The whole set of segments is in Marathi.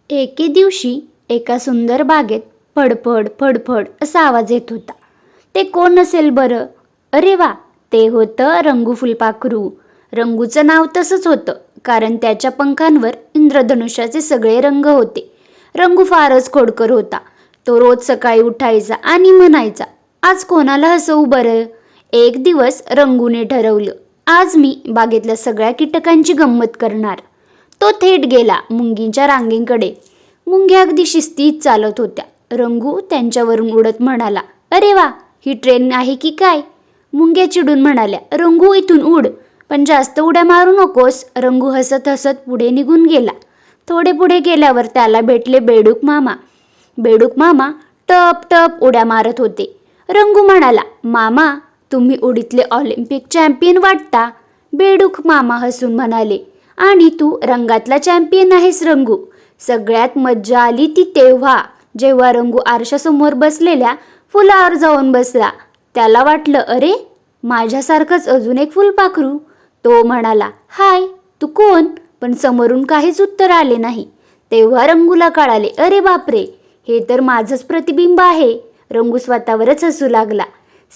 एके दिवशी एका सुंदर बागेत फडफड फडफड असा आवाज येत होता. ते कोण असेल बरं? अरे वा, ते होतं रंगू फुलपाखरू. रंगूचं नाव तसंच होतं कारण त्याच्या पंखांवर इंद्रधनुष्याचे सगळे रंग होते. रंगू फारच खोडकर होता. तो रोज सकाळी उठायचा आणि म्हणायचा, आज कोणाला हसवू बरं? एक दिवस रंगूने ठरवलं, आज मी बागेतल्या सगळ्या कीटकांची गंमत करणार. तो थेट गेला मुंगींच्या रांगेकडे. मुंग्या अगदी शिस्तीत चालत होत्या. रंगू त्यांच्यावरून उडत म्हणाला, अरे वा, ही ट्रेन आहे की काय? मुंग्या चिडून म्हणाल्या, रंगू इथून उड, पण जास्त उड्या मारू नकोस. रंगू हसत हसत पुढे निघून गेला. थोडे पुढे गेल्यावर त्याला भेटले बेडूक मामा. बेडूक मामा टप टप उड्या मारत होते. रंगू म्हणाला, मामा, तुम्ही उडीतले ऑलिम्पिक चॅम्पियन वाटता. बेडूक मामा हसून म्हणाले, आणि तू रंगातला चॅम्पियन आहेस रंगू. सगळ्यात मज्जा आली ती तेव्हा जेव्हा रंगू आरशासमोर बसलेल्या फुलावर जाऊन बसला. त्याला वाटलं, अरे, माझ्यासारखंच अजून एक फुलपाखरू. तो म्हणाला, हाय, तू कोण? पण समोरून काहीच उत्तर आले नाही. तेव्हा रंगूला कळाले, अरे बापरे, हे तर माझंच प्रतिबिंब आहे. रंगू स्वतःवरच हसू लागला.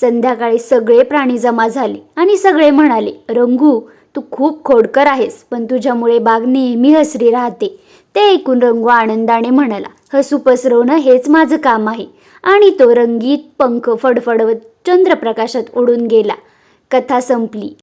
संध्याकाळी सगळे प्राणी जमा झाले आणि सगळे म्हणाले, रंगू, तू खूप खोडकर आहेस, पण तुझ्यामुळे बाग नेहमी हसरी राहते. ते ऐकून रंगू आनंदाने म्हणाला, हसू पसरवणं हेच माझं काम आहे. आणि तो रंगीत पंख फडफडवत चंद्रप्रकाशात उडून गेला. कथा संपली.